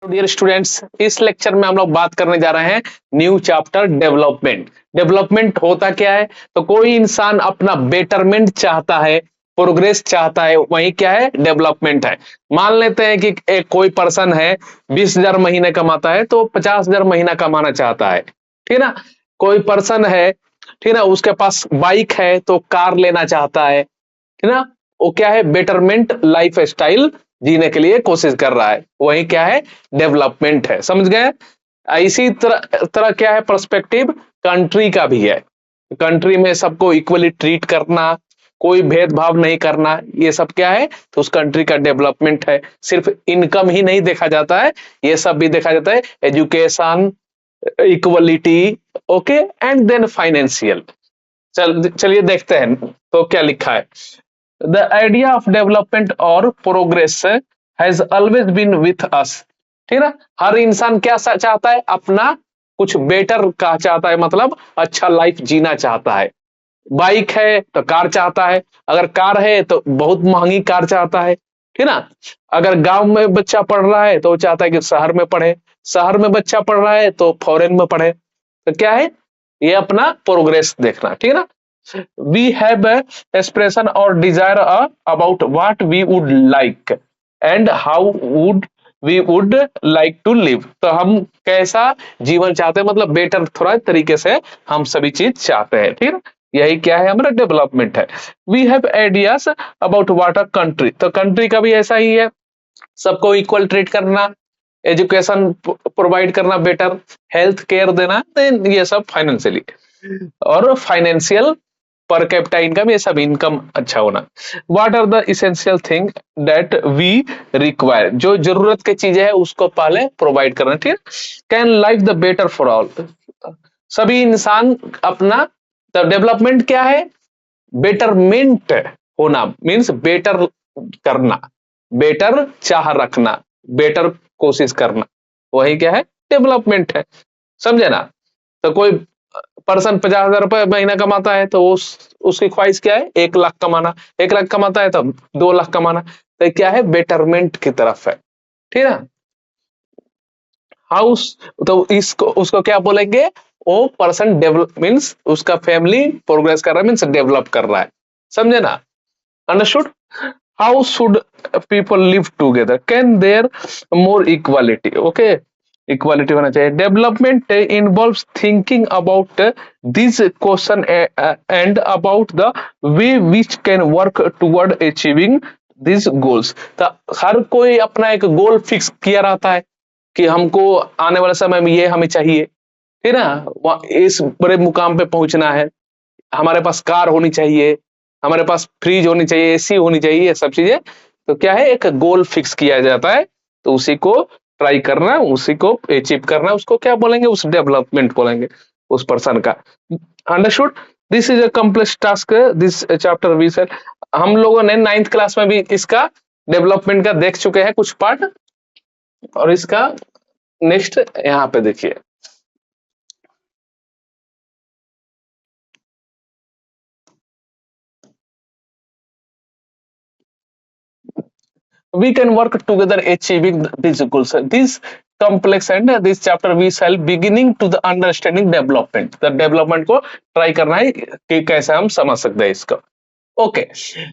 Dear students, इस lecture में हम लोग बात करने जा रहे हैं न्यू चैप्टर डेवलपमेंट। डेवलपमेंट होता क्या है? तो कोई इंसान अपना बेटरमेंट चाहता है, प्रोग्रेस चाहता है, वही क्या है? डेवलपमेंट है। मान लेते हैं कि एक कोई पर्सन है 20,000 महीने कमाता है तो 50,000 महीना कमाना चाहता है, ठीक ना। कोई पर्सन है, ठीक ना, उसके पास बाइक है तो कार लेना चाहता है, ठीक ना। वो क्या है? बेटरमेंट लाइफ स्टाइल जीने के लिए कोशिश कर रहा है, वही क्या है? डेवलपमेंट है। समझ गए? इसी तरह क्या है? पर्सपेक्टिव कंट्री का भी है। कंट्री में सबको इक्वली ट्रीट करना, कोई भेदभाव नहीं करना, ये सब क्या है? तो उस कंट्री का डेवलपमेंट है। सिर्फ इनकम ही नहीं देखा जाता है, ये सब भी देखा जाता है। Education, equality, okay, and then financial. चलिए देखते हैं तो क्या लिखा है। The idea of development or progress has always been with us। ठीक है। हर इंसान क्या चाहता है? अपना कुछ बेटर का चाहता है, मतलब अच्छा लाइफ जीना चाहता है। बाइक है तो कार चाहता है, अगर कार है तो बहुत महंगी कार चाहता है, ठीक ना। अगर गांव में बच्चा पढ़ रहा है तो वो चाहता है कि शहर में पढ़े, शहर में बच्चा पढ़ रहा है तो फॉरेन में पढ़े। तो क्या है? ये अपना प्रोग्रेस देखना, ठीक है ना। We have a aspiration or desire about what we would like and how would we would like to live। तो हम कैसा जीवन चाहते हैं, मतलब बेटर थोड़ा तरीके से हम सभी चीज चाहते हैं, ठीक है। यही क्या है? हमारा डेवलपमेंट है। We have ideas about what a country. तो कंट्री का भी ऐसा ही है, सबको इक्वल ट्रीट करना, एजुकेशन प्रोवाइड करना, बेटर हेल्थ केयर देना, देन ये सब फाइनेंशियली और फाइनेंशियल पर कैपिटा इनकम, ये सब इनकम अच्छा होना। What are the essential thing that we require? जो जरूरत की चीजें है उसको पहले प्रोवाइड करना, ठीक है। Can life the better for all. सभी इंसान अपना, द डेवलपमेंट क्या है? बेटरमेंट होना, मीन्स बेटर करना, बेटर चाह रखना, बेटर कोशिश करना, वही क्या है? डेवलपमेंट है। समझे ना। तो कोई पर्सन 50,000 रुपए महीना कमाता है तो उसकी ख्वाहिश क्या है? 1 लाख कमाना। 1 लाख कमाता है तो 2 लाख कमाना। तो क्या है? बेटरमेंट की तरफ है, ठीक है। हाउस, तो इसको उसको क्या बोलेंगे? वो पर्सन डेवलप मीन्स उसका फैमिली प्रोग्रेस कर रहा है, मीन्स डेवलप कर रहा है। समझे ना। Understood. How should people live together? Can there more equality? Okay, equality होना चाहिए। Development involves thinking about this question and about the way which can work toward achieving this goals. तो हर कोई अपना एक गोल फिक्स किया रहता है कि हमको आने वाले समय में ये हमें चाहिए, ठीक है ना। इस बड़े मुकाम पे पहुंचना है, हमारे पास कार होनी चाहिए, हमारे पास फ्रिज होनी चाहिए, एसी होनी चाहिए, ये सब चीजें। तो क्या है? एक गोल फिक्स किया जाता है, तो उसी को ट्राई करना, उसी को अचीव करना, उसको क्या बोलेंगे? उस डेवलपमेंट बोलेंगे उस पर्सन का। Understood. This is a complex task, this chapter we said. हम लोगों ने 9th क्लास में भी इसका डेवलपमेंट का देख चुके हैं कुछ पार्ट, और इसका नेक्स्ट यहाँ पे देखिए। We can work together achieving these goals. This complex and this chapter we shall beginning to the understanding development। the development को try करना है कि कैसे हम समझ सकते हैं इसको। Okay,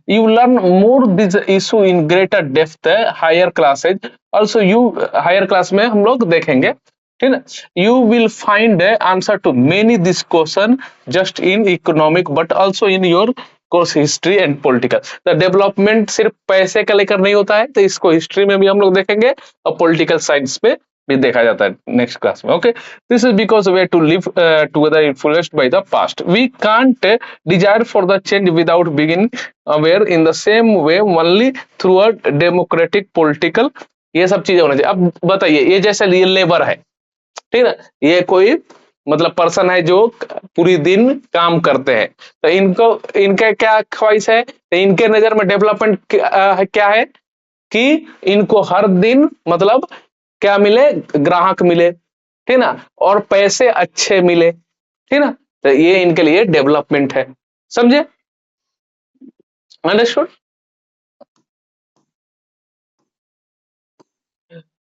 you learn more this issue in greater depth higher classes। Also you higher class में हम लोग देखेंगे, ठीक है। You will find answer to many this question just in economic but also in your course history and political. तो development सिर्फ पैसे का लेकर नहीं होता है, तो इसको हिस्ट्री में भी हम लोग देखेंगे और पॉलिटिकल साइंस में भी देखा जाता है नेक्स्ट क्लास में। Okay, this is because way to live together influenced by the past. We can't desire for the change without begin aware in the same way only through a democratic political. ये सब चीजें होना चाहिए। अब बताइए, ये जैसे ये लेबर है, ठीक है, ये कोई मतलब पर्सन है जो पूरी दिन काम करते हैं, तो इनको इनका क्या ख्वाहिश है? तो इनके नजर में डेवलपमेंट क्या है कि इनको हर दिन मतलब क्या मिले? ग्राहक मिले, ठीक ना, और पैसे अच्छे मिले, ठीक ना। तो ये इनके लिए डेवलपमेंट है। समझे? Understood.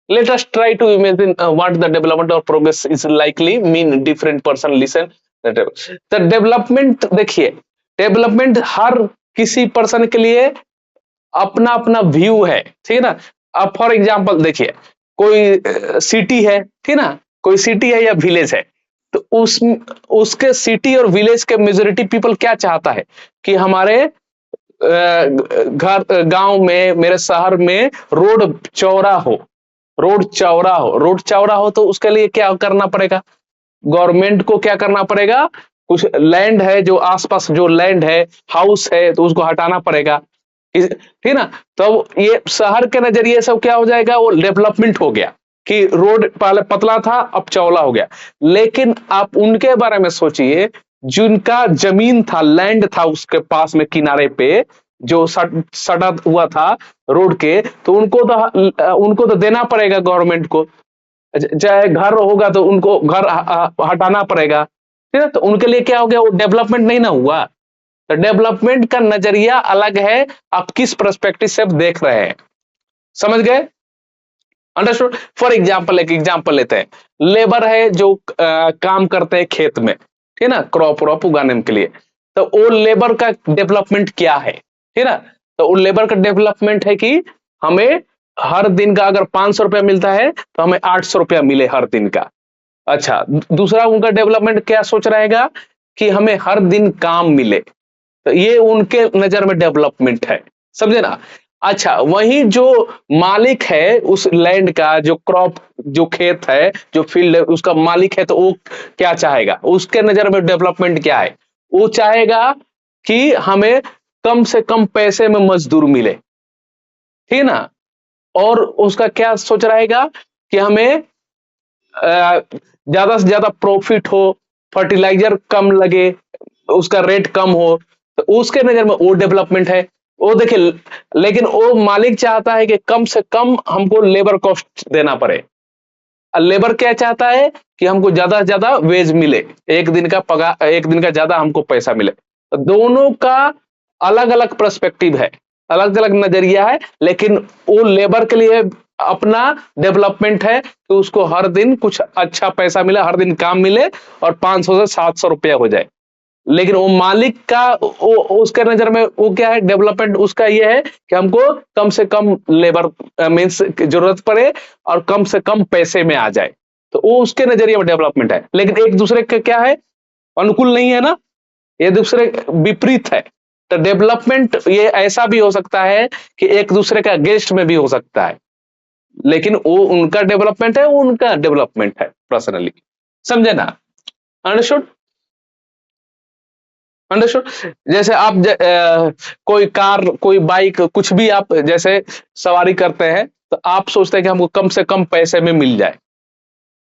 Let us try to imagine what the development or progress is likely mean different person listen. The development देखिए, डेवलपमेंट हर किसी पर्सन के लिए अपना अपना व्यू है, ठीक है ना। अब फॉर एग्जांपल देखिए, कोई सिटी है, ठीक है ना, कोई सिटी है या विलेज है, तो उसके सिटी और विलेज के मेजोरिटी पीपल क्या चाहता है कि हमारे घर गांव में, मेरे शहर में रोड चौड़ा हो, रोड चौड़ा हो, रोड चौड़ा हो, तो उसके लिए क्या करना पड़ेगा, गवर्नमेंट को क्या करना पड़ेगा, कुछ लैंड है जो आसपास जो लैंड है, हाउस है, तो उसको हटाना पड़ेगा, ठीक ना। तो ये शहर के नजरिए सब क्या हो जाएगा, वो डेवलपमेंट हो गया कि रोड पहले पतला था अब चौड़ा हो गया। लेकिन आप उनके बारे में सोचिए, जिनका जमीन था, लैंड था उसके पास में किनारे पे, जो सटा हुआ था रोड के, तो उनको तो देना पड़ेगा गवर्नमेंट को। चाहे घर होगा तो उनको घर हटाना पड़ेगा, ठीक है। तो उनके लिए क्या हो गया, वो डेवलपमेंट नहीं ना हुआ। तो डेवलपमेंट का नजरिया अलग है, आप किस पर्सपेक्टिव से देख रहे हैं, समझ गए, अंडरस्टूड। फॉर एग्जाम्पल एक एग्जाम्पल लेते हैं, लेबर है जो काम करते हैं खेत में, ठीक है ना, क्रॉप व्रॉप उगाने के लिए, तो वो लेबर का डेवलपमेंट क्या है, ठीक है ना। तो वो लेबर का डेवलपमेंट है कि हमें हर दिन का अगर 500 रुपया मिलता है तो हमें 800 रुपया मिले हर दिन का। अच्छा, दूसरा उनका डेवलपमेंट क्या सोच रहेगा कि हमें हर दिन काम मिले, तो ये उनके नजर में डेवलपमेंट है, समझे ना। अच्छा, वही जो मालिक है उस लैंड का, जो क्रॉप, जो खेत है, जो फील्ड है, उसका मालिक है, तो वो क्या चाहेगा, उसके नजर में डेवलपमेंट क्या है, वो चाहेगा कि हमें कम से कम पैसे में मजदूर मिले, ठीक है ना। और उसका क्या सोच रहेगा कि हमें ज्यादा से ज्यादा प्रॉफिट हो, फर्टिलाइजर कम लगे, उसका रेट कम हो, तो उसके नजर में वो डेवलपमेंट है। वो देखिए, लेकिन वो मालिक चाहता है कि कम से कम हमको लेबर कॉस्ट देना पड़े, और लेबर क्या चाहता है कि हमको ज्यादा से ज्यादा वेज मिले, एक दिन का पगार, एक दिन का ज्यादा हमको पैसा मिले। तो दोनों का अलग अलग पर्सपेक्टिव है, अलग अलग नजरिया है, लेकिन वो लेबर के लिए अपना डेवलपमेंट है कि उसको हर दिन कुछ अच्छा पैसा मिले, हर दिन काम मिले, और 500 से 700 रुपया हो जाए। लेकिन वो मालिक का, उसके नजर में वो क्या है, डेवलपमेंट उसका ये है कि हमको कम से कम लेबर मीन्स जरूरत पड़े और कम से कम पैसे में आ जाए, तो वो उसके नजरिए में डेवलपमेंट है। लेकिन एक दूसरे का क्या है, अनुकूल नहीं है ना, ये दूसरे विपरीत है। तो डेवलपमेंट ये ऐसा भी हो सकता है कि एक दूसरे का अगेंस्ट में भी हो सकता है, लेकिन वो उनका डेवलपमेंट है, वो उनका डेवलपमेंट है पर्सनली, समझे ना, अंडरस्टूड, अंडरस्टूड। जैसे आप कोई कार, कोई बाइक, कुछ भी आप जैसे सवारी करते हैं, तो आप सोचते हैं कि हमको कम से कम पैसे में मिल जाए,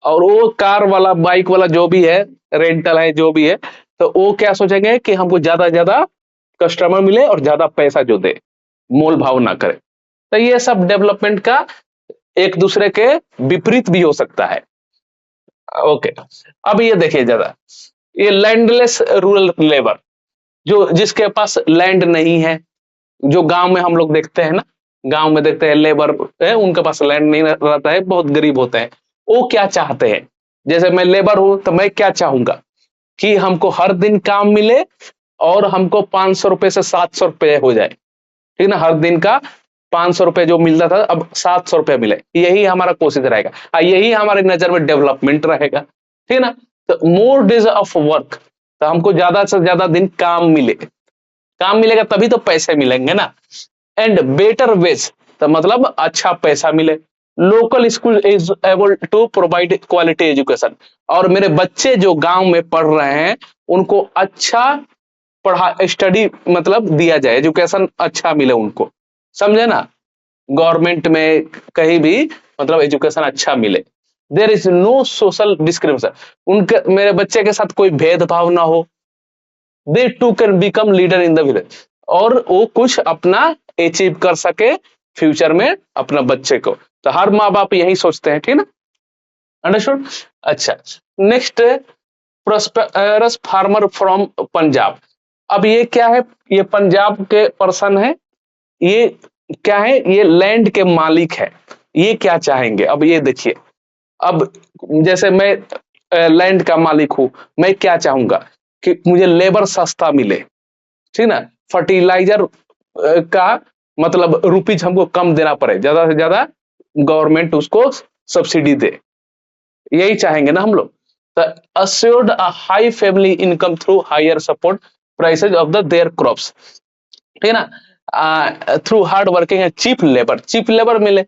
और वो कार वाला, बाइक वाला जो भी है, रेंटल है जो भी है, तो वो क्या सोचेंगे कि हमको ज्यादा से ज्यादा कस्टमर मिले और ज्यादा पैसा जो दे, मोल भाव ना करे। तो ये सब डेवलपमेंट का एक दूसरे के विपरीत भी हो सकता है। ओके, अब ये देखिए ज्यादा, ये लैंडलेस रूरल लेबर, जो जिसके पास लैंड नहीं है, जो गांव में हम लोग देखते हैं ना, गांव में देखते हैं लेबर है, उनके पास लैंड नहीं रहता है, बहुत गरीब होते हैं। वो क्या चाहते हैं, जैसे मैं लेबर हूं तो मैं क्या चाहूंगा कि हमको हर दिन काम मिले और हमको 500 रुपए से 700 रुपए हो जाए, ठीक है ना। हर दिन का 500 रुपए जो मिलता था अब 700 रुपए मिले, यही हमारा कोशिश रहेगा, यही हमारे नजर में डेवलपमेंट रहेगा, ठीक है ना। तो मोर डेज ऑफ वर्क, तो हमको ज्यादा से ज्यादा दिन काम मिले, काम मिलेगा तभी तो पैसे मिलेंगे ना। एंड बेटर वेज, तो मतलब अच्छा पैसा मिले। Local school is able to provide quality education, और मेरे बच्चे जो गांव में पढ़ रहे हैं उनको अच्छा पढ़ा, स्टडी मतलब दिया जाए, एजुकेशन अच्छा मिले उनको, समझे ना। गवर्नमेंट में कहीं भी मतलब एजुकेशन अच्छा मिले, there is no social discrimination, उनके, मेरे बच्चे के साथ कोई भेदभाव ना हो, they too can become leader in the village, और वो कुछ अपना अचीव कर सके फ्यूचर में अपना बच्चे को। तो हर माँ बाप यही सोचते हैं, ठीक है ना, अंडरस्टूड। अच्छा, next, prosperous farmer from Punjab. अब ये क्या है, ये पंजाब के पर्सन है, ये क्या है, ये लैंड के मालिक है, ये क्या चाहेंगे? अब ये देखिए, अब जैसे मैं लैंड का मालिक हूं, मैं क्या चाहूंगा कि मुझे लेबर सस्ता मिले, ठीक ना, फर्टिलाइजर का मतलब रुपीज हमको कम देना पड़े, ज्यादा से ज्यादा गवर्नमेंट उसको सब्सिडी दे, यही चाहेंगे ना हम लोग। तो assured a high family income through higher support prices of the their crops, ठीक है ना, थ्रू हार्ड वर्किंग है, चीप लेबर मिले,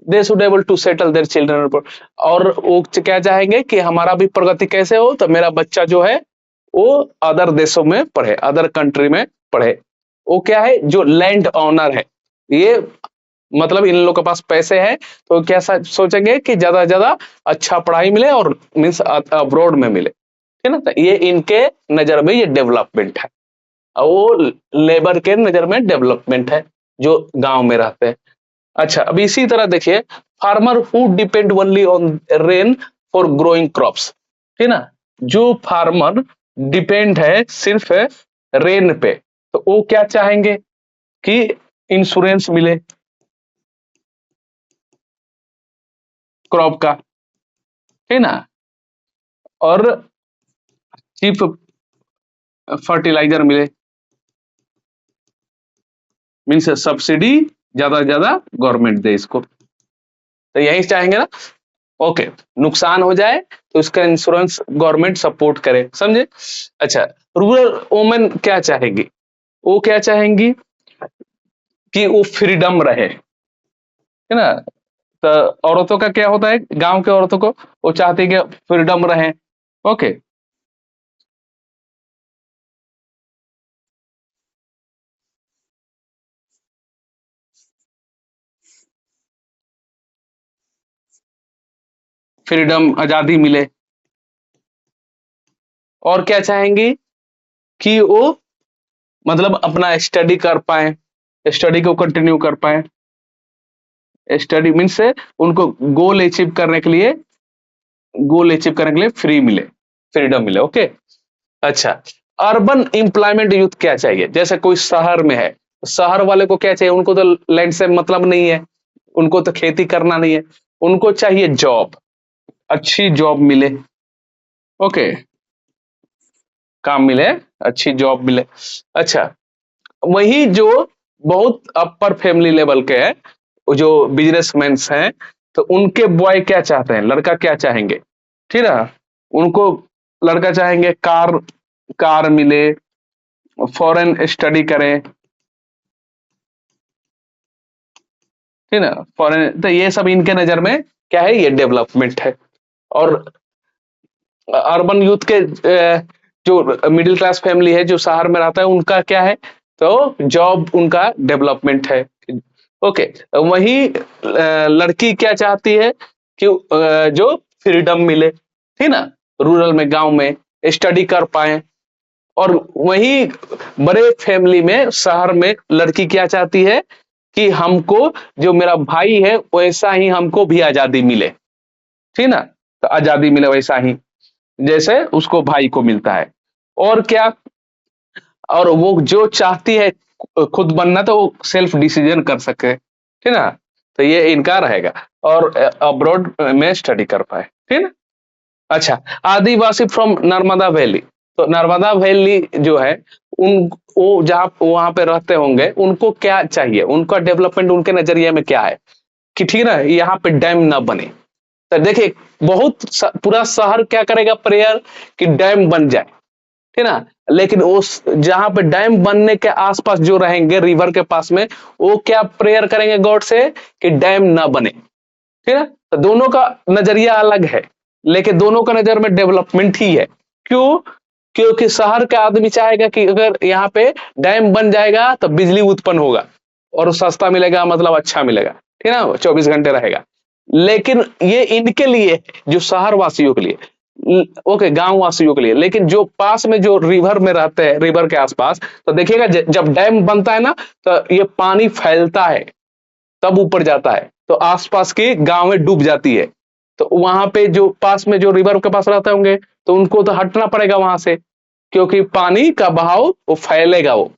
they should able to settle their children. और वो क्या चाहेंगे कि हमारा भी प्रगति कैसे हो, तो मेरा बच्चा जो है वो अदर देशों में पढ़े, अदर कंट्री में पढ़े। वो क्या है, जो लैंड ऑनर है, ये मतलब इन लोगों के पास पैसे हैं, तो क्या सोचेंगे कि ज्यादा से ज्यादा अच्छा पढ़ाई मिले और मीन्स अब्रॉड में मिले, ठीक है ना। तो ये इनके नजर में ये डेवलपमेंट है, और वो लेबर के नजर में डेवलपमेंट है जो गांव में रहते हैं। अच्छा, अब इसी तरह देखिए, farmer who depend only on rain for growing crops, ठीक ना, जो फार्मर डिपेंड है सिर्फ रेन पे, तो वो क्या चाहेंगे कि इंश्योरेंस मिले क्रॉप का, ठीक ना, और चीप फर्टिलाइजर मिले, मीन्स सब्सिडी ज्यादा से ज्यादा गवर्नमेंट दे इसको, तो यही चाहेंगे ना। ओके, नुकसान हो जाए तो इसका इंश्योरेंस गवर्नमेंट सपोर्ट करे, समझे। अच्छा, रूरल वुमेन क्या चाहेगी, वो क्या चाहेंगी कि वो फ्रीडम रहे, है ना। तो औरतों का क्या होता है, गांव के औरतों को वो चाहती है कि फ्रीडम रहे। ओके, फ्रीडम आजादी मिले। और क्या चाहेंगी कि वो मतलब अपना स्टडी कर पाए, स्टडी को कंटिन्यू कर पाए, स्टडी मीन्स से उनको गोल अचीव करने के लिए फ्री मिले, फ्रीडम मिले। ओके, अच्छा, अर्बन एम्प्लॉयमेंट यूथ क्या चाहिए, जैसे कोई शहर में है, शहर वाले को क्या चाहिए, उनको तो लैंड से मतलब नहीं है, उनको तो खेती करना नहीं है, उनको चाहिए जॉब, अच्छी जॉब मिले। ओके, काम मिले, अच्छी जॉब मिले। अच्छा, वही जो बहुत अपर फैमिली लेवल के हैं, जो बिजनेसमैन हैं, तो उनके बॉय क्या चाहते हैं, लड़का क्या चाहेंगे, ठीक है, उनको लड़का चाहेंगे कार, कार मिले, फॉरेन स्टडी करें, ठीक है, फॉरेन, तो ये सब इनके नजर में क्या है, ये डेवलपमेंट है। और अर्बन यूथ के जो मिडिल क्लास फैमिली है, जो शहर में रहता है, उनका क्या है, तो जॉब उनका डेवलपमेंट है। ओके, वही लड़की क्या चाहती है कि जो फ्रीडम मिले, ठीक ना, रूरल में, गांव में स्टडी कर पाए। और वही बड़े फैमिली में, शहर में, लड़की क्या चाहती है कि हमको जो मेरा भाई है वैसा ही हमको भी आजादी मिले, ठीक ना, तो आजादी मिले वैसा ही जैसे उसको भाई को मिलता है। और क्या, और वो जो चाहती है खुद बनना, तो वो सेल्फ डिसीजन कर सके, ठीक ना, तो ये इनका रहेगा। और अब्रॉड में स्टडी कर पाए, ठीक ना। अच्छा, आदिवासी फ्रॉम नर्मदा वैली, तो नर्मदा वैली जो है, उन वो जहाँ वहां पे रहते होंगे, उनको क्या चाहिए, उनका डेवलपमेंट उनके नजरिए में क्या है कि ठीक है ना, यहाँ पे डैम ना बने। तो देखिए, पूरा शहर क्या करेगा, प्रेयर कि डैम बन जाए, ठीक ना, लेकिन उस जहां पे डैम बनने के आसपास जो रहेंगे रिवर के पास में, वो क्या प्रेयर करेंगे गॉड से कि डैम ना बने, ठीक है। तो दोनों का नजरिया अलग है, लेकिन दोनों का नजर में डेवलपमेंट ही है। क्यों? क्योंकि शहर का आदमी चाहेगा कि अगर यहाँ पे डैम बन जाएगा तो बिजली उत्पन्न होगा और सस्ता मिलेगा, मतलब अच्छा मिलेगा, ठीक है ना, 24 घंटे रहेगा। लेकिन ये इनके लिए, जो शहर वासियों के लिए, ओके, गांव वासियों के लिए, लेकिन जो पास में जो रिवर में रहते हैं, रिवर के आसपास, तो देखिएगा जब डैम बनता है ना, तो ये पानी फैलता है, तब ऊपर जाता है, तो आसपास के गांव में डूब जाती है। तो वहां पे जो पास में जो रिवर के पास रहते होंगे, तो उनको तो हटना पड़ेगा वहां से, क्योंकि पानी का बहाव वो फैलेगा, वो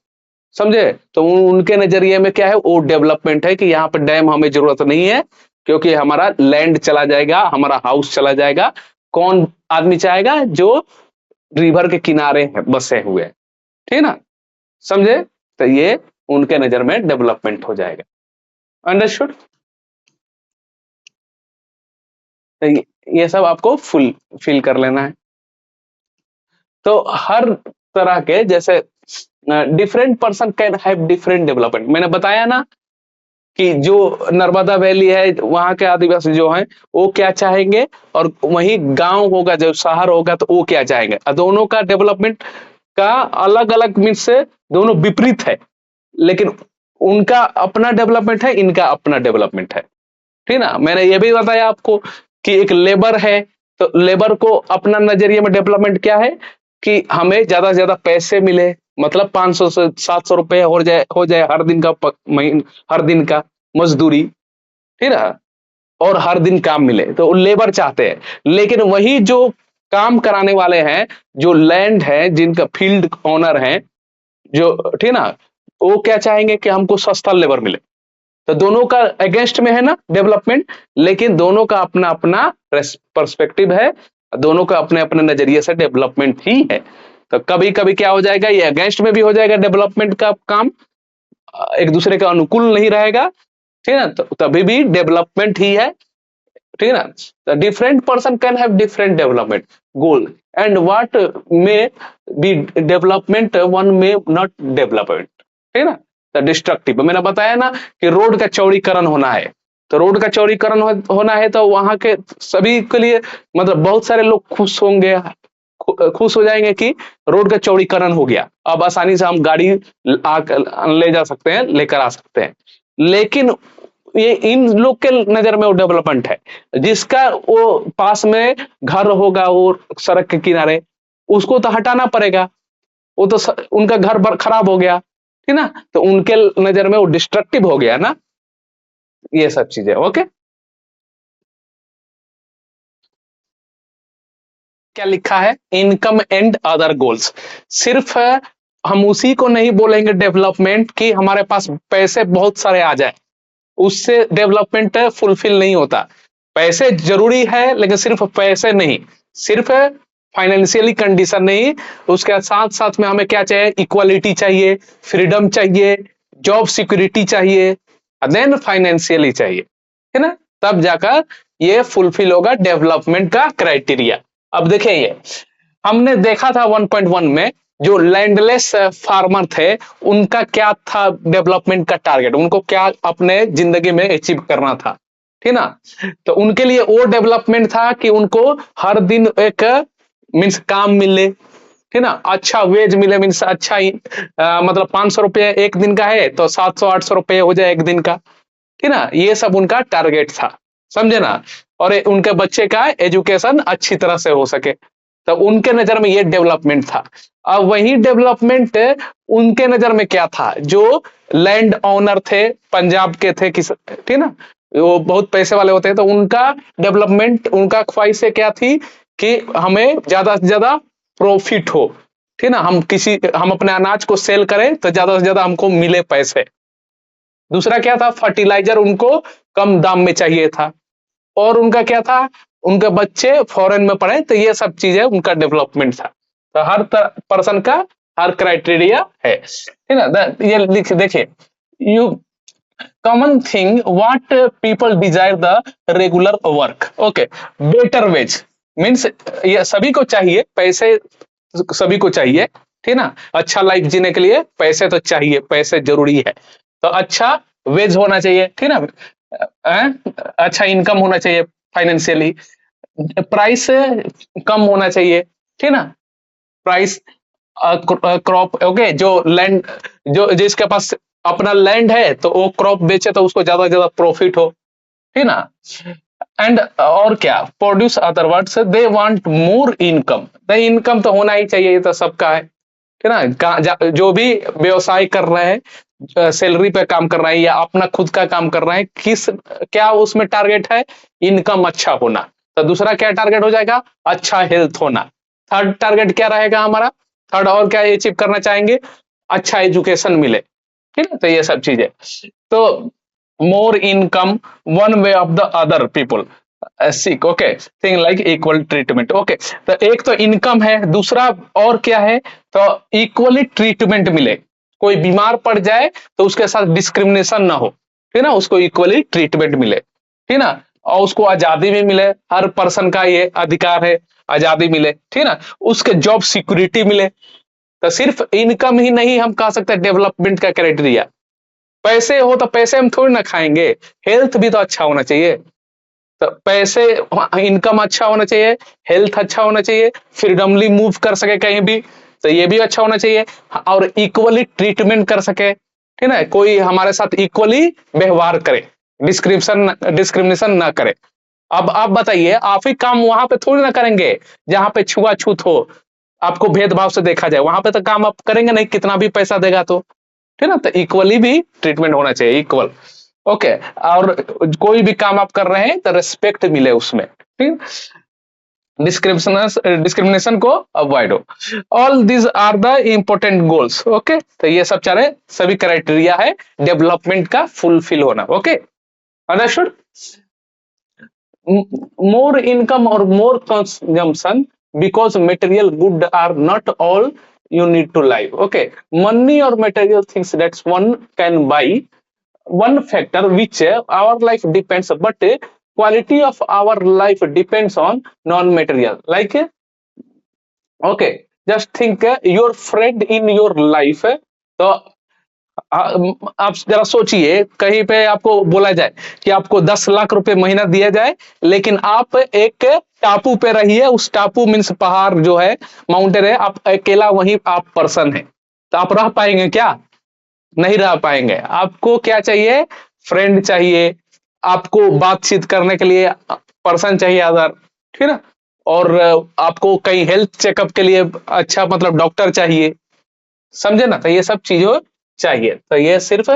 समझे। तो उनके नजरिए में क्या है, वो डेवलपमेंट है कि यहाँ पे डैम हमें जरूरत नहीं है, क्योंकि हमारा लैंड चला जाएगा, हमारा हाउस चला जाएगा। कौन आदमी चाहेगा? जो रिवर के किनारे बसे हुए, ठीक ना, समझे? तो ये उनके नजर में डेवलपमेंट हो जाएगा। अंडरस्टूड? तो ये सब आपको फुल फिल कर लेना है। तो हर तरह के, जैसे different person can have different development. मैंने बताया ना कि जो नर्मदा वैली है, वहां के आदिवासी जो हैं वो क्या चाहेंगे, और वही गांव होगा, जो शहर होगा, तो वो क्या चाहेंगे। दोनों का डेवलपमेंट का अलग अलग मीन्स से दोनों विपरीत है, लेकिन उनका अपना डेवलपमेंट है, इनका अपना डेवलपमेंट है, ठीक ना। मैंने ये भी बताया आपको कि एक लेबर है, तो लेबर को अपना नजरिए में डेवलपमेंट क्या है कि हमें ज्यादा से ज्यादा पैसे मिले, मतलब 500 से 700 रुपए हो जाए हर दिन का, हर दिन का मजदूरी, ठीक है, और हर दिन काम मिले, तो लेबर चाहते हैं। लेकिन वही जो काम कराने वाले हैं, जो लैंड है, जिनका फील्ड ऑनर है, जो, ठीक ना, वो क्या चाहेंगे कि हमको सस्ता लेबर मिले। तो दोनों का अगेंस्ट में है ना डेवलपमेंट, लेकिन दोनों का अपना अपना पर्सपेक्टिव है, दोनों का अपने अपने नजरिए से डेवलपमेंट ही है। तो कभी कभी क्या हो जाएगा, ये अगेंस्ट में भी हो जाएगा डेवलपमेंट का काम, एक दूसरे का अनुकूल नहीं रहेगा, ठीक है, तो तभी भी डेवलपमेंट ही है, ठीक है ना। Different person can have different development goal, and what may be development, one may not development, ठीक है ना। तो डिस्ट्रक्टिव, मैंने बताया ना कि रोड का चौड़ीकरण होना है, तो रोड का चौड़ीकरण होना है, तो वहां के सभी के लिए, मतलब बहुत सारे लोग खुश होंगे, खुश हो जाएंगे कि रोड का चौड़ीकरण हो गया, अब आसानी से हम गाड़ी ले जा सकते हैं, लेकर आ सकते हैं। लेकिन ये इन लोग के नजर में वो डेवलपमेंट है, जिसका वो पास में घर होगा वो सड़क के किनारे, उसको तो हटाना पड़ेगा, वो तो उनका घर खराब हो गया, ठीक ना, तो उनके नजर में वो डिस्ट्रक्टिव हो गया ना, ये सब चीजें। ओके, क्या लिखा है? Income and other goals. सिर्फ हम उसी को नहीं बोलेंगे डेवलपमेंट कि हमारे पास पैसे बहुत सारे आ जाए, उससे डेवलपमेंट फुलफिल नहीं होता। पैसे जरूरी है, लेकिन सिर्फ पैसे नहीं, सिर्फ फाइनेंशियली कंडीशन नहीं, उसके साथ साथ में हमें क्या चाहिए? इक्वालिटी चाहिए, फ्रीडम चाहिए, जॉब सिक्योरिटी चाहिए, देन फाइनेंशियली चाहिए, है ना, तब जाकर ये फुलफिल होगा डेवलपमेंट का क्राइटेरिया। अब देखिए, ये हमने देखा था 1.1 में, जो लैंडलेस फार्मर थे, उनका क्या था डेवलपमेंट का टारगेट, उनको क्या अपने जिंदगी में अचीव करना था, ठीक ना। तो उनके लिए वो डेवलपमेंट था कि उनको हर दिन एक मीन्स काम मिले, ठीक ना, अच्छा वेज मिले, मीन्स अच्छा ही मतलब 500 रुपये एक दिन का है, तो 700-800 रुपये हो जाए एक दिन का, ठीक ना, ये सब उनका टारगेट था, समझे ना। और उनके बच्चे का एजुकेशन अच्छी तरह से हो सके, तो उनके नजर में ये डेवलपमेंट था। अब वही डेवलपमेंट उनके नजर में क्या था? जो लैंड ओनर थे, पंजाब के थे, किस, ठीक ना, वो बहुत पैसे वाले होते हैं, तो उनका डेवलपमेंट, उनका ख्वाहिशें क्या थी कि हमें ज्यादा से ज्यादा प्रॉफिट हो, ठीक ना, हम अपने अनाज को सेल करें तो ज्यादा से ज्यादा हमको मिले पैसे। दूसरा क्या था? फर्टिलाइजर उनको कम दाम में चाहिए था। और उनका क्या था? उनके बच्चे फॉरेन में पढ़े, तो ये सब चीजें उनका डेवलपमेंट था। तो हर पर्सन का हर क्राइटेरिया है, ठीक ना। ये लिख देखिए, you common thing what people Dzire the regular work. Okay, better ways means ये सभी को चाहिए, पैसे सभी को चाहिए, ठीक ना। अच्छा लाइफ जीने के लिए पैसे तो चाहिए, पैसे जरूरी है, तो अच्छा वेज होना चाहिए, ठीक ना, अच्छा इनकम होना चाहिए फाइनेंशियली, प्राइस कम होना चाहिए, ठीक ना, प्राइस क्रॉप, ओके, जो लैंड, जो जिसके पास अपना लैंड है, तो वो क्रॉप बेचे तो उसको ज्यादा से ज्यादा प्रॉफिट हो, ठीक ना। एंड और क्या? Produce, other words they want more income, तो इनकम तो होना ही चाहिए, ये तो सबका है, ठीक ना। जो भी व्यवसाय कर रहे हैं, सैलरी पे काम कर रहे हैं या अपना खुद का काम कर रहे हैं, किस क्या उसमें टारगेट है? इनकम अच्छा होना। तो दूसरा क्या टारगेट हो जाएगा? अच्छा हेल्थ होना। थर्ड टारगेट क्या रहेगा हमारा? थर्ड और क्या अचीव करना चाहेंगे? अच्छा एजुकेशन मिले, ठीक है, तो ये सब चीजें। तो more income one way of the other people seek, okay, thing like equal treatment, okay। तो एक तो इनकम है, दूसरा और क्या है, तो इक्वली ट्रीटमेंट मिले, कोई बीमार पड़ जाए तो उसके साथ डिस्क्रिमिनेशन ना हो, ठीक ना, उसको इक्वली ट्रीटमेंट मिले, ठीक ना, और उसको आजादी भी मिले, हर पर्सन का ये अधिकार है, आजादी मिले, ठीक ना, उसके जॉब सिक्योरिटी मिले। तो सिर्फ इनकम ही नहीं हम कह सकते डेवलपमेंट का क्राइटेरिया, पैसे हो तो पैसे हम थोड़ी ना खाएंगे, हेल्थ भी तो अच्छा होना चाहिए। तो पैसे, इनकम अच्छा होना चाहिए, हेल्थ अच्छा होना चाहिए, फ्रीडमली मूव कर सके कहीं भी, तो ये भी अच्छा होना चाहिए, और इक्वली ट्रीटमेंट कर सके, ठीक है, कोई हमारे साथ इक्वली व्यवहार करे, डिस्क्रिमिनेशन ना करे। अब आप बताइए, आप ही काम वहां पे थोड़ी ना करेंगे जहां पे छुआछूत हो, आपको भेदभाव से देखा जाए, वहां पे तो काम आप करेंगे नहीं, कितना भी पैसा देगा तो, ठीक है ना, तो इक्वली भी ट्रीटमेंट होना चाहिए, इक्वल, ओके। और कोई भी काम आप कर रहे हैं तो रिस्पेक्ट मिले उसमें, ठीक, डिस्क्रिमिनेशन को अवॉइड हो। All this are the important goals, okay. तो ये सब सारे सभी क्राइटेरिया है डेवलपमेंट का फुलफिल होना, okay, understood. more income or more consumption, because material good are not all you need to live, okay। money or material things that one can buy, one factor which our life depends, but quality of our life depends on non-material, like, okay, just think your friend in your life, तो आप जरा सोचिए, कहीं पे आपको बोला जाए कि आपको 10 लाख रुपए महीना दिया जाए, लेकिन आप एक टापू पे रहिए, उस टापू मीन्स पहाड़ जो है, माउंटेन है, आप अकेला वहीं आप पर्सन है, तो आप रह पाएंगे क्या? नहीं रह पाएंगे। आपको क्या चाहिए? फ्रेंड चाहिए, आपको बातचीत करने के लिए पर्सन चाहिए अदर, ठीक है ना, और आपको कहीं हेल्थ चेकअप के लिए अच्छा मतलब डॉक्टर चाहिए, समझे ना, तो ये सब चीजों चाहिए। तो ये सिर्फ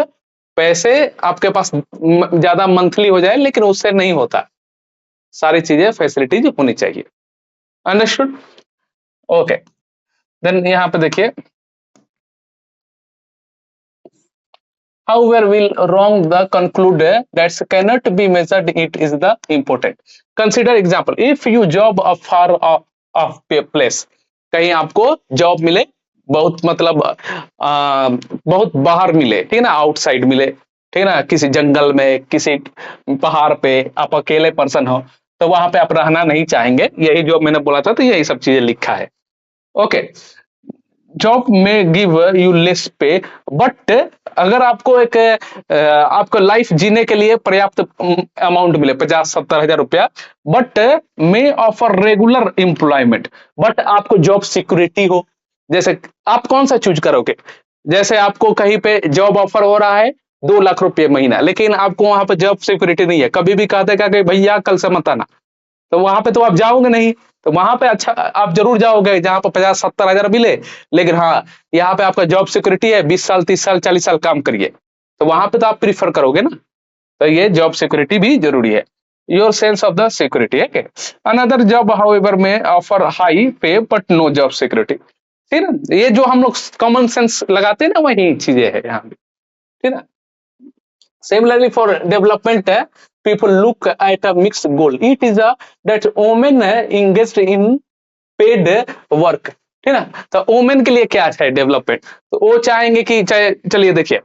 पैसे आपके पास ज्यादा मंथली हो जाए, लेकिन उससे नहीं होता, सारी चीजें फैसिलिटीज होनी चाहिए, अंडरस्टूड, ओके। देन यहाँ पे देखिए, however will wrong the conclude that cannot be measured, it is the important, consider example, if you job of far of place, कहीं आपको जॉब मिले, बहुत मतलब बहुत बाहर मिले, ठीक है ना, आउटसाइड मिले, ठीक है ना, किसी जंगल में, किसी पहाड़ पे आप अकेले पर्सन हो, तो वहां पे आप रहना नहीं चाहेंगे, यही जो मैंने बोला था, तो यही सब चीजें लिखा है, ओके। जॉब में गिव यू लेस पे, बट अगर आपको एक आपको लाइफ जीने के लिए पर्याप्त अमाउंट मिले, 50-70 हजार रुपया, but may offer regular employment, but आपको जॉब सिक्योरिटी हो, जैसे आप कौन सा चूज करोगे? जैसे आपको कहीं पे जॉब ऑफर हो रहा है 2 लाख रुपये महीना, लेकिन आपको वहां पे जॉब सिक्योरिटी नहीं है, कभी भी कह देगा कि भैया कल से मत आना, तो वहां पे तो आप जाओगे नहीं। तो वहां पे अच्छा आप जरूर जाओगे जहां पर 50-70 हजार मिले, लेकिन हाँ, यहाँ पे आपका जॉब सिक्योरिटी है, 20 साल 30 साल 40 साल काम करिए, तो वहां पे तो आप प्रीफर करोगे ना, तो ये जॉब सिक्योरिटी भी जरूरी है, your sense of the security है। अनदर जॉब हाउएवर में ऑफर हाई पे बट नो जॉब सिक्योरिटी, ठीक है ना, ये जो हम लोग कॉमन सेंस लगाते हैं ना, वही चीजें है यहाँ भी, ठीक है ना। Similarly, for development, people look at a mixed goal. It is a that women engaged in paid work, ठीक है ना, तो वोमेन के लिए क्या है डेवलपमेंट, तो वो चाहेंगे कि चाहे, चलिए देखिए,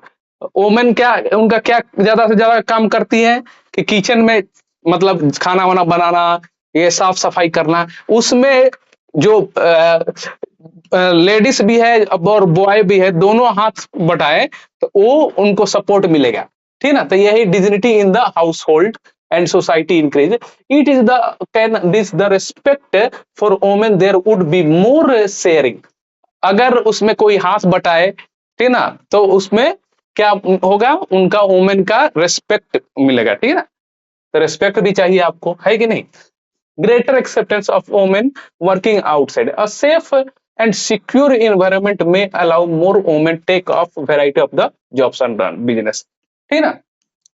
वोमेन क्या, उनका क्या ज्यादा से ज्यादा काम करती है कि किचन में मतलब खाना वाना बनाना, ये साफ सफाई करना, उसमें जो लेडीज भी है और बॉय भी है, दोनों हाथ बटाए तो वो उनको सपोर्ट मिलेगा, ठीक है ना, तो यही dignity in the household and society increase, it is the can this the respect for women there would be more sharing, अगर उसमें कोई हाथ बटाए, ठीक है ना, तो उसमें क्या होगा, उनका वोमेन का रिस्पेक्ट मिलेगा, ठीक है ना, तो रिस्पेक्ट भी चाहिए आपको, है कि नहीं। greater acceptance of women working outside, a safe and secure environment may allow more women take off variety of the jobs and run business, ठीक है ना,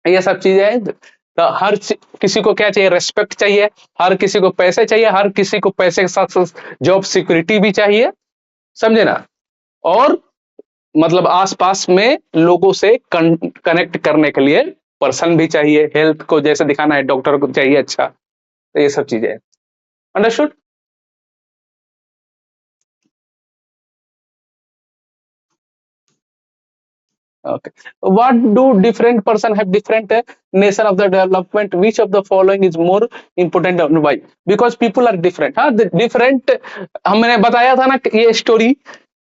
ये सब चीजें हैं। तो हर किसी को क्या चाहिए, रेस्पेक्ट चाहिए, हर किसी को पैसे चाहिए, हर किसी को पैसे के साथ जॉब सिक्योरिटी भी चाहिए, समझे ना, और मतलब आसपास में लोगों से कनेक्ट करने के लिए पर्सन भी चाहिए, हेल्थ को जैसे दिखाना है, डॉक्टर को चाहिए अच्छा, तो ये सब चीजें। Understood? Okay. What do different person have different nation of the development? Which of the following is more important and why? Because people are different. हाँ, different। हमने बताया था ना ये स्टोरी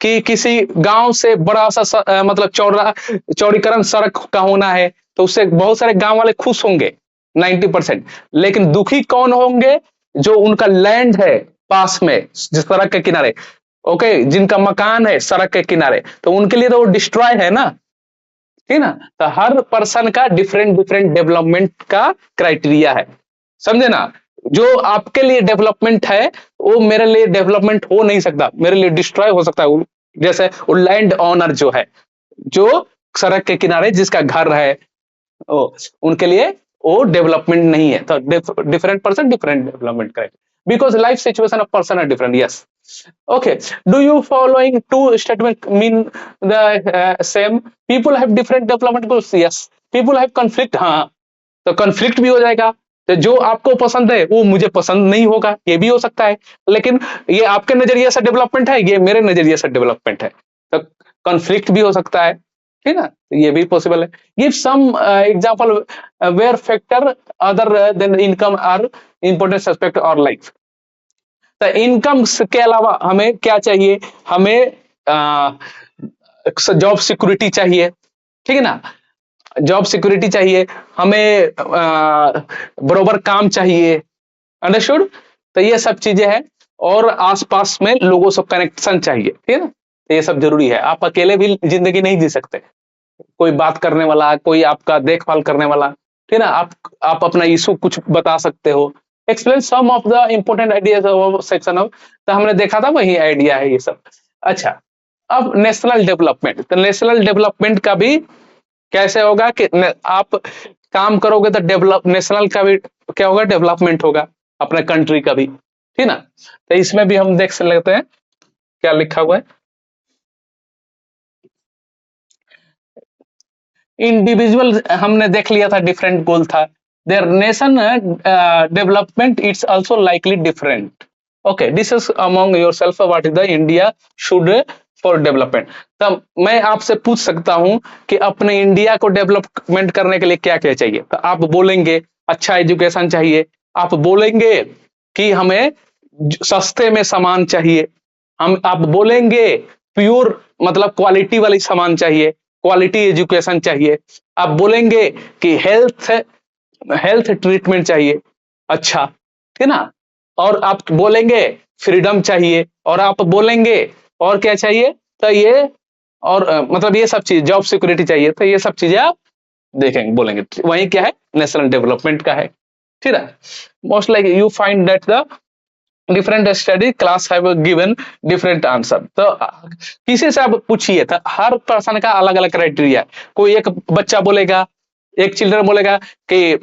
कि किसी गांव से बड़ा सा मतलब चौड़ीकरण सड़क का होना है, तो उससे बहुत सारे गांव वाले खुश होंगे 90%। लेकिन दुखी कौन होंगे? जो उनका लैंड है पास में, जिस सड़क के किनारे, ओके, जिनका मकान है सड़क के किनारे, तो उनके लिए तो वो डिस्ट्रॉय है ना, ठीक ना। तो हर पर्सन का डिफरेंट डिफरेंट डेवलपमेंट का क्राइटेरिया है, समझे ना। जो आपके लिए डेवलपमेंट है वो मेरे लिए डेवलपमेंट हो नहीं सकता, मेरे लिए डिस्ट्रॉय हो सकता है। जैसे वो लैंड ओनर जो है, जो सड़क के किनारे जिसका घर है, ओ, उनके लिए वो डेवलपमेंट नहीं है। तो different person different development criteria, because life situation of person are different. Yes, okay, do you following two statement mean the same? People have different development goals, yes, people have conflict, हाँ, तो conflict भी हो जाएगा। तो जो आपको पसंद है वो मुझे पसंद नहीं होगा, ये भी हो सकता है। लेकिन ये आपके नजरिए से डेवलपमेंट है, ये मेरे नजरिए से डेवलपमेंट है, तो conflict भी हो सकता है, ठीक ना, तो ये भी पॉसिबल है। Give some example where factor other than income are important aspect or life. तो इनकम के अलावा हमें क्या चाहिए? हमें जॉब सिक्योरिटी चाहिए, ठीक है ना, जॉब सिक्योरिटी चाहिए, हमें बरोबर काम चाहिए, अंडरस्टूड। तो ये सब चीजें हैं, और आसपास में लोगों से कनेक्शन चाहिए, ठीक है ना, तो ये सब जरूरी है। आप अकेले भी जिंदगी नहीं जी सकते, कोई बात करने वाला, कोई आपका देखभाल करने वाला, ठीक है ना। आप अपना इशू कुछ बता सकते हो, explain some of the important ideas of section of, तो हमने देखा था वही आइडिया है ये सब। अच्छा, अब नेशनल डेवलपमेंट, तो नेशनल डेवलपमेंट का भी कैसे होगा कि आप काम करोगे तो डेवलप नेशनल का भी क्या होगा, डेवलपमेंट होगा अपने कंट्री का भी, ठीक ना। तो इसमें भी हम देख लेते हैं क्या लिखा हुआ है। इंडिविजुअल हमने देख लिया था, डिफरेंट गोल था। There nation development it's also likely different. Okay, discuss among yourself what is the India should for development. तब मैं आपसे पूछ सकता हूं कि अपने इंडिया को डेवलपमेंट करने के लिए क्या क्या चाहिए, तो आप बोलेंगे अच्छा एजुकेशन चाहिए, आप बोलेंगे कि हमें सस्ते में सामान चाहिए, आप बोलेंगे प्योर मतलब क्वालिटी वाली सामान चाहिए, क्वालिटी एजुकेशन चाहिए, आप बोलेंगे कि हेल्थ ट्रीटमेंट चाहिए, अच्छा, ठीक है ना, और आप बोलेंगे फ्रीडम चाहिए, और आप बोलेंगे और क्या चाहिए, तो ये और मतलब ये सब चीज, जॉब सिक्योरिटी चाहिए, तो ये सब चीजें आप देखेंगे, बोलेंगे, वही क्या है, नेशनल डेवलपमेंट का है, ठीक है। Most like you find that the different study class have given different answer. तो किसी से आप पूछिए, था हर पर्सन का अलग अलग क्राइटेरिया। कोई एक बच्चा बोलेगा, एक चिल्ड्रन बोलेगा कि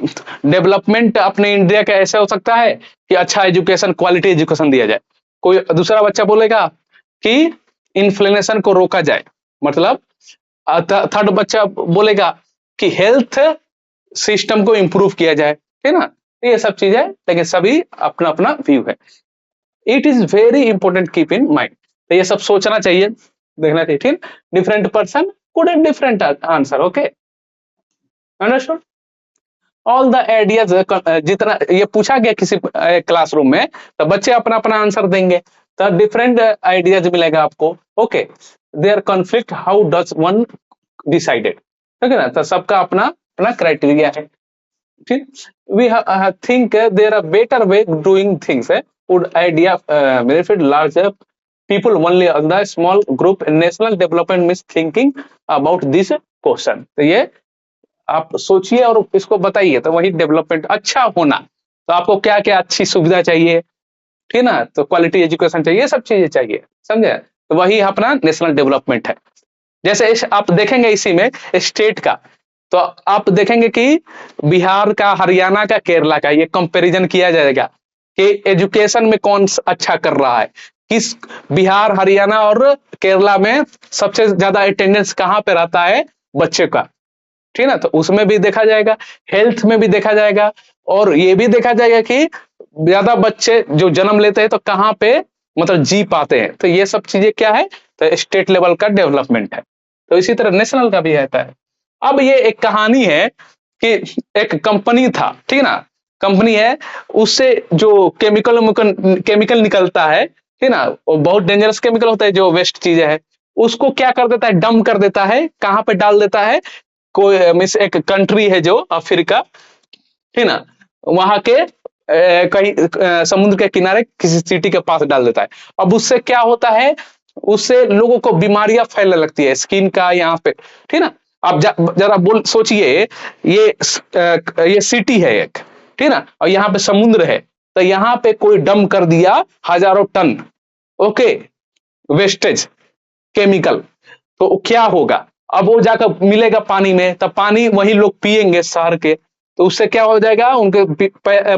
डेवलपमेंट अपने इंडिया का ऐसे हो सकता है कि अच्छा एजुकेशन, क्वालिटी एजुकेशन दिया जाए। कोई दूसरा बच्चा बोलेगा कि इन्फ्लेशन को रोका जाए, मतलब थर्ड बच्चा बोलेगा कि हेल्थ सिस्टम को इंप्रूव किया जाए, ठीक है ना। ये सब चीजें, लेकिन सभी अपना अपना व्यू है। It is very important, keep in mind. तो ये सब सोचना चाहिए, देखना चाहिए, ठीक। Different person could have different answer, okay, understood. All the ideas, जितना ये पूछा गया किसी क्लासरूम में, तो बच्चे अपना अपना आंसर देंगे, तो डिफरेंट आइडियाज मिलेगा आपको, okay. There conflict, how does one decided, ठीक है ना, तो सबका अपना अपना क्राइटेरिया है, ठीक। We think there are better way doing things, would idea benefit larger people only on the small group? National development means thinking about this question। तो ये आप सोचिए और इसको बताइए, तो वही डेवलपमेंट अच्छा होना। तो आपको क्या क्या अच्छी सुविधा चाहिए, ठीक ना, तो क्वालिटी एजुकेशन चाहिए, ये सब चीजें चाहिए, समझे, तो वही अपना नेशनल डेवलपमेंट है। जैसे आप देखेंगे इसी में स्टेट का, तो आप देखेंगे कि बिहार का, हरियाणा का, केरला का, ये कंपैरिजन किया जाएगा कि एजुकेशन में कौन अच्छा कर रहा है, किस बिहार, हरियाणा और केरला में सबसे ज्यादा अटेंडेंस कहां पे रहता है बच्चे का, ठीक है ना, तो उसमें भी देखा जाएगा, हेल्थ में भी देखा जाएगा, और ये भी देखा जाएगा कि ज्यादा बच्चे जो जन्म लेते हैं तो कहाँ पे मतलब जी पाते हैं। तो ये सब चीजें क्या है, तो स्टेट लेवल का डेवलपमेंट है। तो इसी तरह नेशनल का भी रहता है। अब ये एक कहानी है कि एक कंपनी था, ठीक है ना, कंपनी है, उससे जो केमिकल निकलता है, ठीक है ना, वो बहुत डेंजरस केमिकल होता है, जो वेस्ट चीजें है, उसको क्या कर देता है, डंप कर देता है, कहाँ पे डाल देता है, कोई मिस एक कंट्री है जो अफ्रीका, ठीक ना, वहां के कहीं समुद्र के किनारे किसी सिटी के पास डाल देता है। अब उससे क्या होता है, उससे लोगों को बीमारियां फैलने लगती है स्किन का यहाँ पे, ठीक ना। आप जरा बोल सोचिए, ये सिटी है एक, ठीक ना, और यहाँ पे समुद्र है, तो यहाँ पे कोई डंप कर दिया हजारों टन, ओके, वेस्टेज केमिकल, तो क्या होगा, अब वो जाकर मिलेगा पानी में, तब पानी वही लोग पिएंगे शहर के, तो उससे क्या हो जाएगा, उनके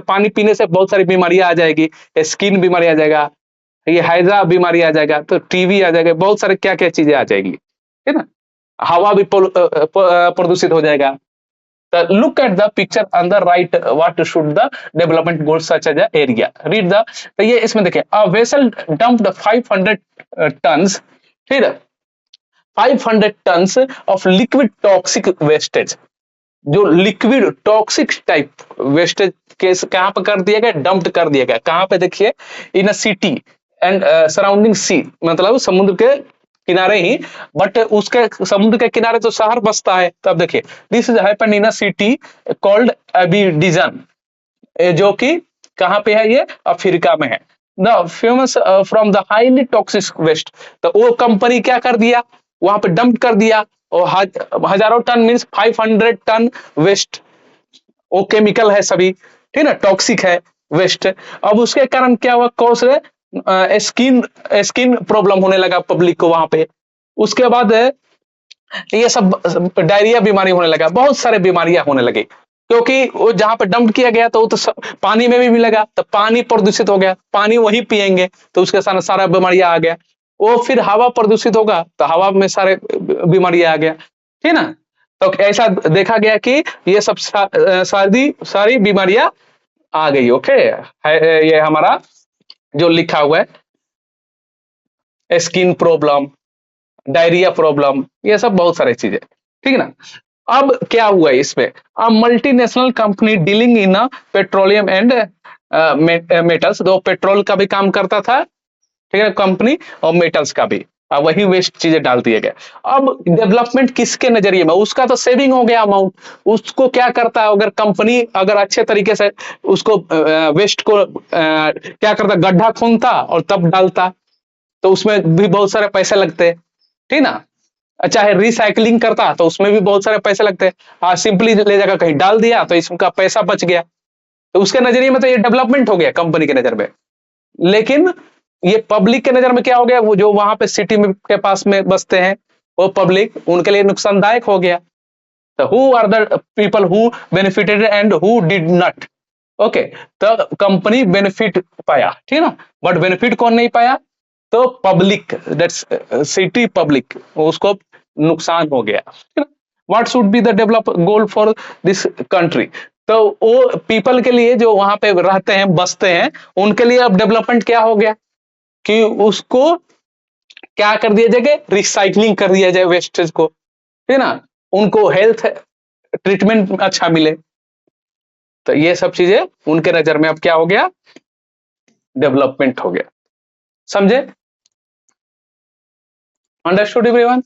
पानी पीने से बहुत सारी बीमारियां आ जाएगी, स्किन बीमारी आ जाएगा, ये हैजा बीमारी आ जाएगा, तो टीवी आ जाएगा, बहुत सारे क्या क्या चीजें आ जाएगी, है ना, हवा भी प्रदूषित हो जाएगा। Look at the picture on the right, what should the development goals such as area, read the, तो ये इसमें देखें, अ वेसल डंप्ड 500 टन्स, ठीक है, 500 tons of liquid toxic wastage, जो लिक्विड टॉक्सिक टाइप वेस्टेज के कहां पर कर दिया गया, डंप्ड कर दिया गया, कहां पे देखिए, इन अ सिटी एंड सराउंडिंग सी, मतलब समुद्र के किनारे ही, बट उसके समुद्र के किनारे तो शहर बसता है। तब देखिए, this is happen in a city called Abidjan, जो कि कहां पे है, ये अफ्रीका में है। The famous from the highly toxic waste, तो वो कंपनी क्या कर दिया, वहां पे डंप कर दिया, और हजारों टन मीन्स 500 टन वेस्ट, वो केमिकल है सभी, ठीक है ना, टॉक्सिक है वेस्ट। अब उसके कारण क्या हुआ, कौन से स्किन स्किन प्रॉब्लम होने लगा पब्लिक को वहां पे। उसके बाद ये सब डायरिया बीमारी होने लगा, बहुत सारे बीमारियां होने लगी, क्योंकि वो जहां पे डंप किया गया तो वो तो पानी में भी मिलेगा, तो पानी प्रदूषित हो गया, पानी वही पिएंगे तो उसके साथ सारा बीमारियां आ गया। वो फिर हवा प्रदूषित होगा तो हवा में सारे बीमारियां आ गया, ठीक है ना। तो ऐसा देखा गया कि ये सब सारी बीमारियां आ गई, ओके है, ये हमारा जो लिखा हुआ है, स्किन प्रॉब्लम, डायरिया प्रॉब्लम, ये सब बहुत सारी चीजें, ठीक है ना। अब क्या हुआ इसमें, a multinational company dealing in petroleum and metals, तो पेट्रोल का भी काम करता था, ठीक है, कंपनी, और मेटल्स का भी, वही वेस्ट चीजें डाल दिए गए। अब डेवलपमेंट किसके नजरिए में, उसका तो सेविंग हो गया अमाउंट, उसको क्या करता है, अगर कंपनी अगर अच्छे तरीके से उसको वेस्ट को क्या करता, गड्ढा खोदता और तब डालता, तो उसमें भी बहुत सारे पैसे लगते, ठीक ना। चाहे रिसाइकलिंग करता तो उसमें भी बहुत सारे पैसे लगते हैं, सिंपली ले जाकर कहीं डाल दिया तो इसका पैसा बच गया, तो उसके नजरिए में तो ये डेवलपमेंट हो गया कंपनी के नजर में। लेकिन ये पब्लिक के नजर में क्या हो गया, वो जो वहां पे सिटी में के पास में बसते हैं वो पब्लिक, उनके लिए नुकसानदायक हो गया। तो who are the people who benefited and who did not, okay, तो कंपनी बेनिफिट पाया, ठीक है ना, बट बेनिफिट कौन नहीं पाया, तो पब्लिक, दैट्स सिटी पब्लिक, उसको नुकसान हो गया। What should be the develop goal for this country, तो वो पीपल के लिए जो वहां पे रहते हैं बसते हैं, उनके लिए अब डेवलपमेंट क्या हो गया कि उसको क्या कर दिया जाए, रिसाइकलिंग कर दिया जाए वेस्टेज को, ठीक है ना, उनको हेल्थ ट्रीटमेंट अच्छा मिले। तो ये सब चीजें उनके नजर में अब क्या हो गया, डेवलपमेंट हो गया। समझे, अंडरस्टूड एवरीवन।